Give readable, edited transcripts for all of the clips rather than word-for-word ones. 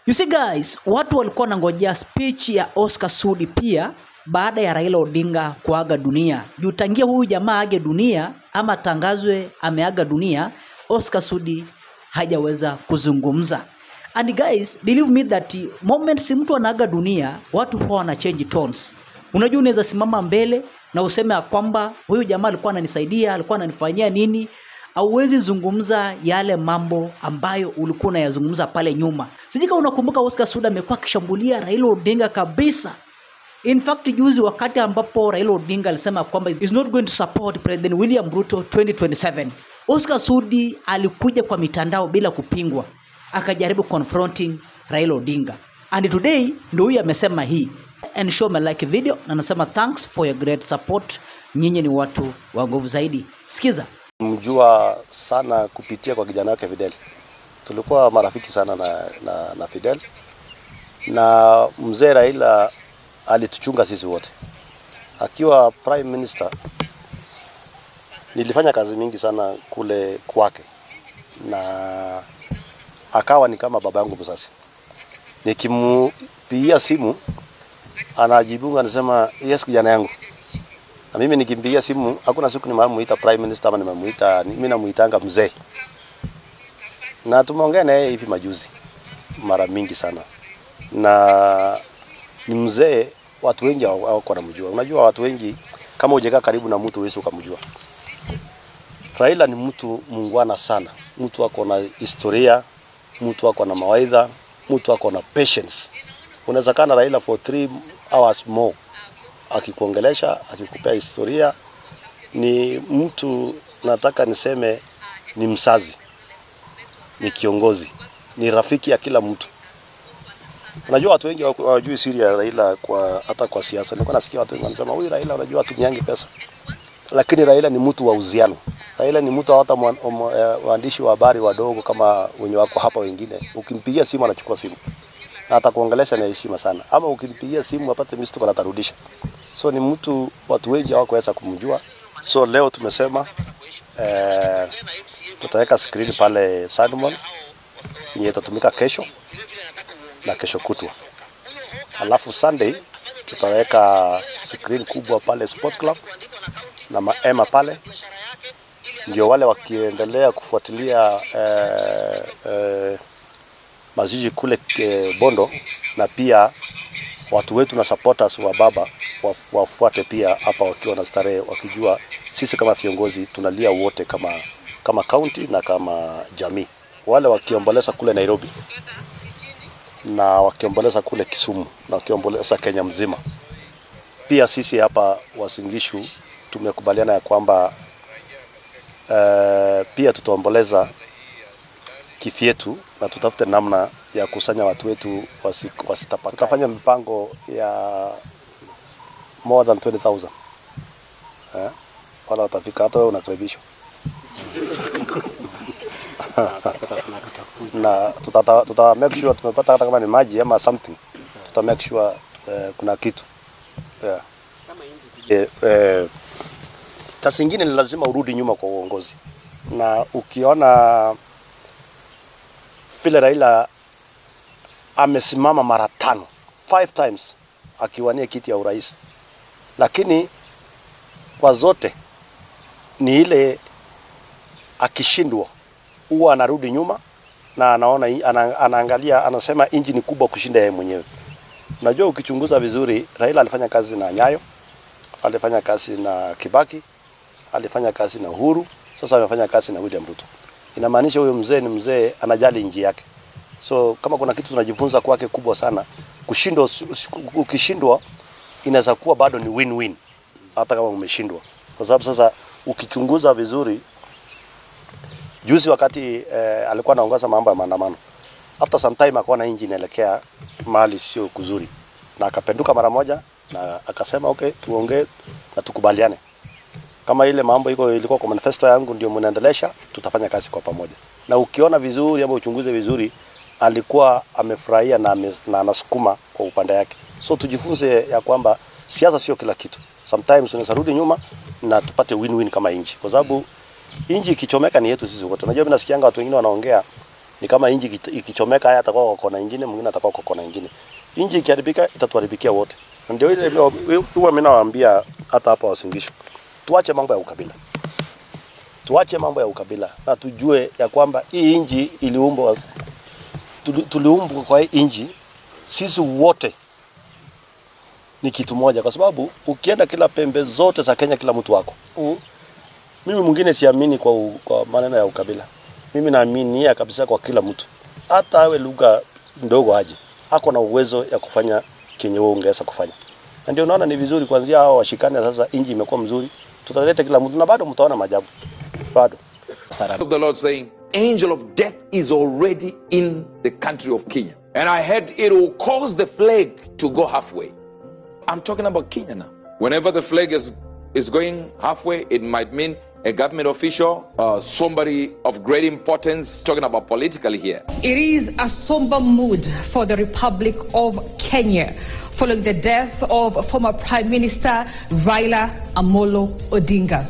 You see guys, watu walikuwa wanangojea speech ya Oscar Sudi pia baada ya Raila Odinga kuaga dunia. Juu tangia huyu jamaa age dunia ama tangazwe ameaga dunia, Oscar Sudi hajaweza kuzungumza. And guys, believe me that moments mtu anaaga dunia, watu huwa wana change tones. Unajua unaweza simama mbele na useme kwamba huyu jamaa alikuwa ananisaidia, alikuwa ananifanyia nini. Hauwezi zungumza yale mambo ambayo ulikuwa unayazungumza pale nyuma. Sijika unakumbuka Oscar Sudi amekuwa akishambulia Raila Odinga kabisa. In fact, juzi wakati ambapo Raila Odinga alisema kwamba is not going to support President William Ruto 2027. Oscar Sudi alikuja kwa mitandao bila kupingwa. Akajaribu confronting Raila Odinga. And today ndio huyu amesema hii. And show me like video na nasema thanks for your great support. Nyinyi ni watu wa nguvu zaidi. Sikiza. Mjua sana kupitia kwa kijana wake Fidel. Tulikuwa marafiki sana na Fidel. Na mzee Raila alituchunga sisi wote. Akiwa prime minister nilifanya kazi mingi sana kule kwake. Na akawa ni kama baba yangu mzazi. Nikimpigia simu anajibunga anasema yes kijana yangu. Na mimi nikimpigia simu hakuna siku nimemuita prime minister ama nimemuita, mimi namuitanga mzee. Na tumeongea naye hivi majuzi mara mingi sana. Na ni mzee watu wengi wako wanamjua. Unajua watu wengi kama hujakaa karibu na mtu wewe ukamjua. Raila ni mtu muungwana sana. Mtu ako na historia, mtu ako na mawaidha, mtu ako na patience. Unaweza kana Raila for 3 hours more akikuongelesha, akikupea historia. Ni mtu nataka niseme ni msazi, ni kiongozi, ni rafiki ya kila mtu. Unajua watu wengi hawajui siri ya Raila hata kwa siasa. Nilikuwa nasikia watu wengi wanasema huyu Raila unajua atumiangi pesa. Lakini Raila ni mtu wa uhusiano. Raila ni mtu hata waandishi wa habari wadogo kama wenye wako hapa wengine. Ukimpigia simu anachukua simu. Na atakuongelesha na heshima sana. Ama ukimpigia simu apate missed call atarudisha. So ni mtu watu wengi hawakuweza kumjua. So leo tumesema tutaweka screen pale Sadmon yenye itatumika kesho na kesho kutwa. Alafu Sunday tutaweka screen kubwa pale Sports Club na maema pale. Ndio wale wakiendelea kufuatilia maziji kule Bondo na pia watu wetu na supporters wa baba wafuate pia hapa wakiwa na starehe wakijua sisi kama viongozi tunalia wote kama county na kama jamii. Wale wakiomboleza kule Nairobi na wakiomboleza kule Kisumu na wakiomboleza Kenya mzima. Pia sisi hapa Wasingishu tumekubaliana ya kwamba pia tutaomboleza kifyetu na tutafute namna ya kusanya watu wetu wasitapaka. Tutafanya mpango ya more than 20,000. Wala watafika hata wewe unakaribishwa. Na tuta make sure tumepata hata kama ni maji ama something. Tuta make sure kuna kitu. Sasa ingine ni lazima urudi nyuma kwa uongozi. Na ukiona vile Raila amesimama mara 5 times akiwania kiti ya urais. Lakini kwa zote ni ile akishindwa huwa anarudi nyuma na anaona anaangalia anasema inji ni kubwa kushinda yeye mwenyewe. Unajua ukichunguza vizuri Raila alifanya kazi na Nyayo, alifanya kazi na Kibaki, alifanya kazi na Uhuru, sasa amefanya kazi na William Ruto. Inamaanisha huyo mzee ni mzee anajali nchi yake. So kama kuna kitu tunajifunza kwake kubwa sana, ukishindwa inaweza kuwa bado ni win-win hata kama umeshindwa. Kwa sababu sasa ukichunguza vizuri juzi wakati alikuwa anaongoza mambo ya maandamano. After some time akaona nchi inaelekea mahali sio kuzuri. Na akapenduka mara moja na akasema okay tuongee na tukubaliane. Kama ile mambo ilikuwa kwa manifesto yangu ndio mnaendelesha, tutafanya kazi kwa pamoja. Na ukiona vizuri ama uchunguze vizuri alikuwa amefurahia na anasukuma kwa upande yake. So tujifunze ya kwamba siasa sio kila kitu. Sometimes tunaweza rudi nyuma na tupate win-win kama inji. Kwa sababu inji ikichomeka ni yetu sisi wote. Unajua mimi nasikianga watu wengine wanaongea Ni kama inji ikichomeka, haya atakuwa kwa kona nyingine, mwingine atakuwa kwa kona nyingine. Inji ikiharibika itatuharibikia wote. Ndio ile huwa mimi nawaambia hata hapa Uasin Gishu, tuache mambo ya ukabila. Tuache mambo ya ukabila na tujue ya kwamba hii inji iliumbwa, tuliumbwa kwa hii inji sisi wote ni kitu moja, kwa sababu ukienda kila pembe zote za Kenya kila mtu wako. Mimi mwingine siamini kwa maneno ya ukabila. Mimi naamini kabisa kwa kila mtu. Hata awe lugha ndogo aje, hako na uwezo ya kufanya kenye wewe ungeweza kufanya. Na ndio unaona ni vizuri kuanzia hao washikane sasa, inji imekuwa mzuri. Tutaleta kila mtu na bado mtaona maajabu. Bado. The Lord saying, angel of death is already in the country of Kenya. And I heard it will cause the flag to go halfway. I'm talking about Kenya now. Whenever the flag is going halfway, it might mean a government official, somebody of great importance, talking about politically here. It is a somber mood for the Republic of Kenya following the death of former Prime Minister Raila Amolo Odinga.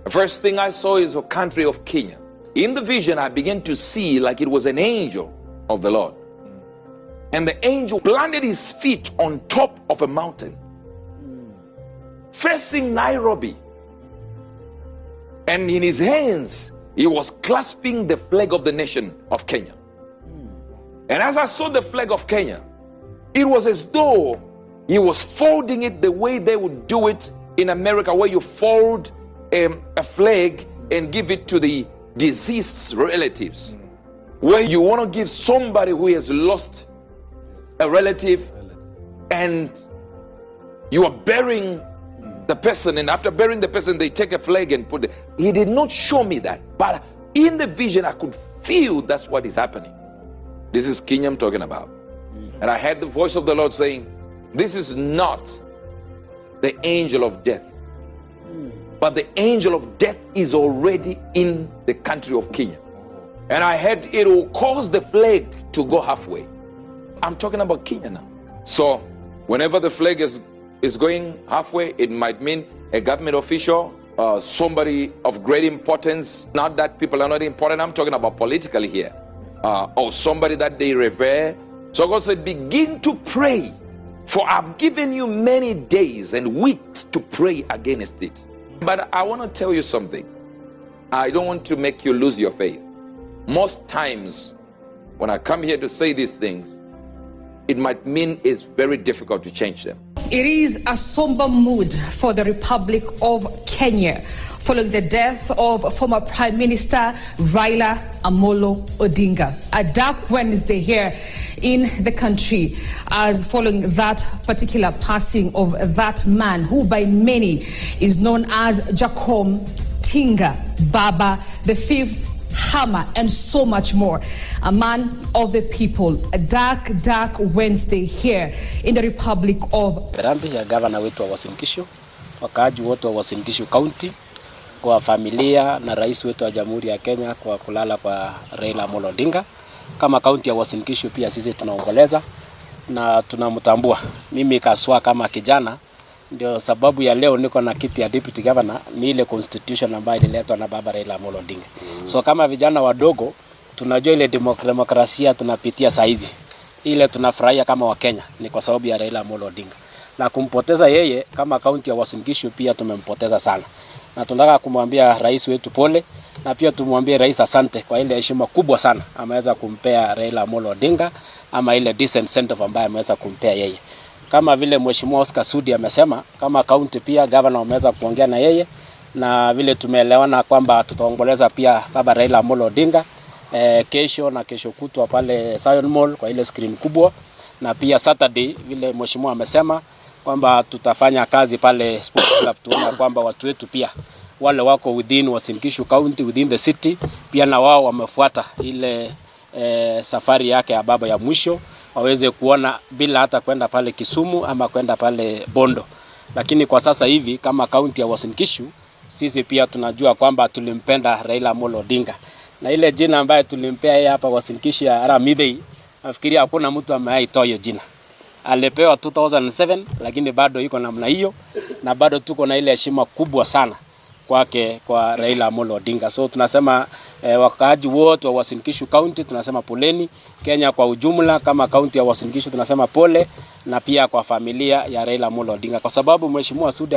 The first thing I saw is a country of Kenya. In the vision, I began to see like it was an angel of the Lord. And the angel planted his feet on top of a mountain, facing Nairobi. And in his hands, he was clasping the flag of the nation of Kenya. And as I saw the flag of Kenya, it was as though he was folding it the way they would do it in America, where you fold a flag and give it to the deceased relatives. Where you want to give somebody who has lost a relative, and you are burying the person, and after burying the person, they take a flag and put it. He did not show me that, but in the vision, I could feel that's what is happening. This is Kenya I'm talking about. And I heard the voice of the Lord saying, this is not the angel of death, but the angel of death is already in the country of Kenya. And I heard it will cause the flag to go halfway. I'm talking about Kenya now. So whenever the flag is going halfway, it might mean a government official, somebody of great importance. Not that people are not important, I'm talking about politically here. Or somebody that they revere. So God said, begin to pray, for I've given you many days and weeks to pray against it. But I want to tell you something. I don't want to make you lose your faith. Most times when I come here to say these things, it might mean it's very difficult to change them. It is a somber mood for the Republic of Kenya following the death of former Prime Minister Raila Amolo Odinga. A dark Wednesday here in the country as following that particular passing of that man who by many is known as Jacom Tinga Baba, the fifth Hammer, and so much more. A man of the people. A dark Wednesday here in the Republic of Rambi ya gavana wetu wa Uasin Gishu, wakaaji wote wa Uasin Gishu County, kwa familia na rais wetu wa Jamhuri ya Kenya kwa kulala kwa Raila Amolo Odinga. Kama county ya Uasin Gishu pia sisi tunaomboleza na tunamtambua. Mimi kaswa kama kijana, ndio sababu ya leo niko na kiti ya deputy governor, ni ile constitution ambayo ililetwa na baba Raila Amolo Odinga. So kama vijana wadogo tunajua ile demokrasia tunapitia saizi, ile tunafurahia kama wa Kenya ni kwa sababu ya Raila Amolo Odinga. Na kumpoteza yeye kama county ya Uasin Gishu pia tumempoteza sana. Na tunataka kumwambia rais wetu pole, na pia tumwambie rais asante kwa ile heshima kubwa sana ameweza kumpea Raila Amolo Odinga, ama ile decent send-off ambayo ameweza kumpea yeye. Kama vile Mheshimiwa Oscar Sudi amesema, kama county pia governor ameweza kuongea na yeye, na vile tumeelewana kwamba tutaomboleza pia baba Raila Amolo Odinga kesho na kesho kutwa pale Zion Mall kwa ile screen kubwa, na pia Saturday vile Mheshimiwa amesema kwamba tutafanya kazi pale Sports Club, tuona kwamba watu wetu pia wale wako within Uasin Gishu County, within the city, pia na wao wamefuata ile safari yake ya baba ya mwisho, waweze kuona bila hata kwenda pale Kisumu ama kwenda pale Bondo. Lakini kwa sasa hivi kama county ya Uasin Gishu, sisi pia tunajua kwamba tulimpenda Raila Amolo Odinga. Na ile jina ambaye tulimpea yeye hapa Uasin Gishu ya Aramidei, nafikiria hakuna mtu ameaitoa hiyo jina. Alipewa 2007 lakini bado iko namna hiyo, na bado tuko na ile heshima kubwa sana kwake kwa Raila Amolo Odinga. So tunasema wakaaji wote wa Uasin Gishu County tunasema poleni, Kenya kwa ujumla kama kaunti ya Uasin Gishu tunasema pole, na pia kwa familia ya Raila Amolo Odinga, kwa sababu Mheshimiwa Sudi